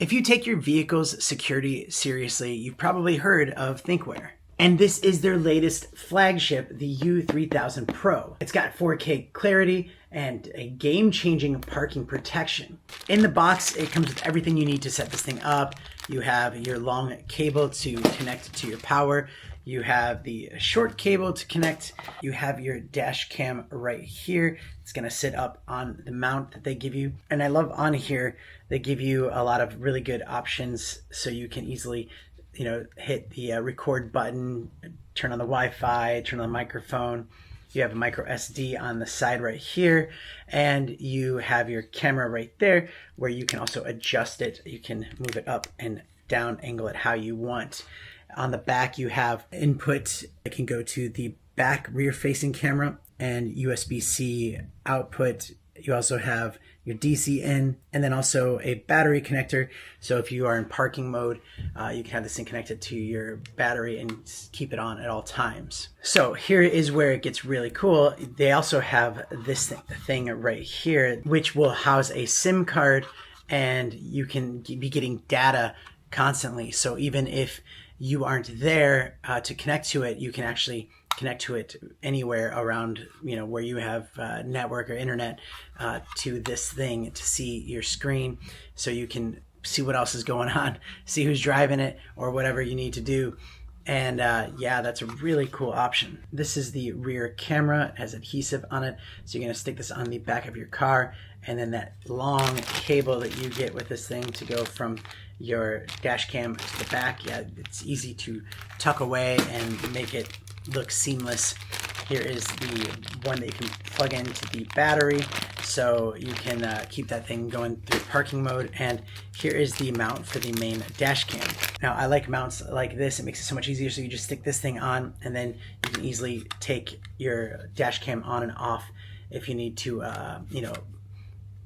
If you take your vehicle's security seriously, you've probably heard of THINKWARE. And this is their latest flagship, the U3000 Pro. It's got 4K clarity and a game-changing parking protection. In the box, it comes with everything you need to set this thing up. You have your long cable to connect to your power. You have the short cable to connect. You have your dash cam right here. It's gonna sit up on the mount that they give you. And I love on here, they give you a lot of really good options so you can easily hit the record button, turn on the Wi-Fi, turn on the microphone. You have a micro SD on the side right here, and you have your camera right there where you can also adjust it. You can move it up and down, angle it how you want. On the back, you have input that can go to the back rear facing camera and USB-C output. You also have your DC in, and then also a battery connector. So if you are in parking mode, you can have this thing connected to your battery and keep it on at all times. So here is where it gets really cool. They also have this thing right here, which will house a SIM card, and you can be getting data constantly. So even if you aren't there to connect to it, you can actually connect to it anywhere around, where you have network or internet to this thing to see your screen, so you can see what else is going on, see who's driving it, or whatever you need to do. And yeah, that's a really cool option. This is the rear camera. It has adhesive on it, so you're gonna stick this on the back of your car, and then that long cable that you get with this thing to go from your dash cam to the back. Yeah, it's easy to tuck away and make it look seamless. Here is the one that you can plug into the battery, so you can keep that thing going through parking mode. And here is the mount for the main dash cam. Now, I like mounts like this. It makes it so much easier. So you just stick this thing on, and then you can easily take your dash cam on and off if you need to,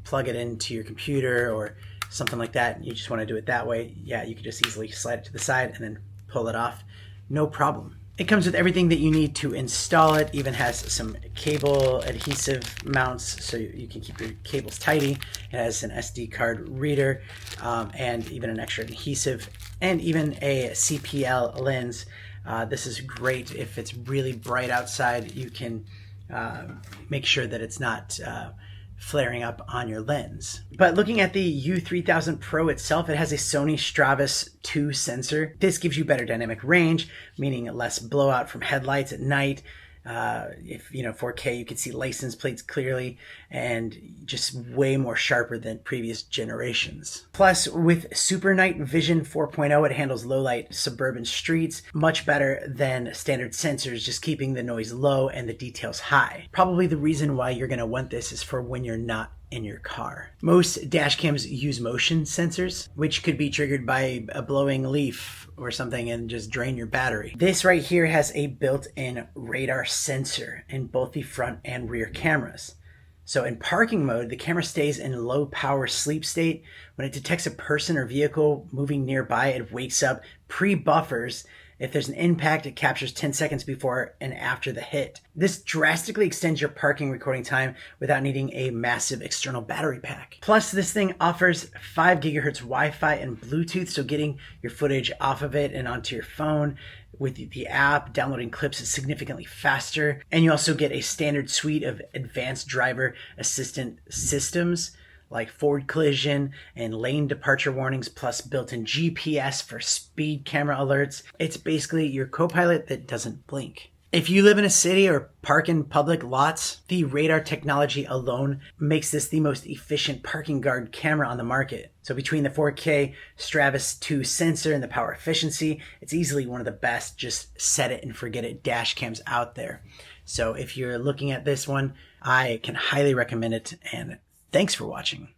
plug it into your computer or something like that. You just want to do it that way. Yeah, you can just easily slide it to the side and then pull it off. No problem. It comes with everything that you need to install it. Even has some cable adhesive mounts so you can keep your cables tidy. It has an SD card reader, and even an extra adhesive, and even a CPL lens. This is great if it's really bright outside. You can make sure that it's not flaring up on your lens. But looking at the U3000 Pro itself, it has a Sony STARVIS 2 sensor. This gives you better dynamic range, meaning less blowout from headlights at night. If 4K, you can see license plates clearly, and just way more sharper than previous generations. Plus, with Super Night Vision 4.0, it handles low light suburban streets much better than standard sensors, just keeping the noise low and the details high. Probably the reason why you're going to want this is for when you're not in your car. Most dash cams use motion sensors, which could be triggered by a blowing leaf or something and just drain your battery. This right here has a built-in radar sensor in both the front and rear cameras. So in parking mode, the camera stays in low power sleep state. When it detects a person or vehicle moving nearby, it wakes up, pre-buffers. If there's an impact, it captures 10 seconds before and after the hit. This drastically extends your parking recording time without needing a massive external battery pack. Plus, this thing offers 5 gigahertz Wi-Fi and Bluetooth, so getting your footage off of it and onto your phone with the app, downloading clips is significantly faster. And you also get a standard suite of advanced driver assistant systems like forward collision and lane departure warnings, plus built-in GPS for speed camera alerts. It's basically your co-pilot that doesn't blink. If you live in a city or park in public lots, the radar technology alone makes this the most efficient parking guard camera on the market. So between the 4K STARVIS 2 sensor and the power efficiency, it's easily one of the best just set it and forget it dash cams out there. So if you're looking at this one, I can highly recommend it, and thanks for watching.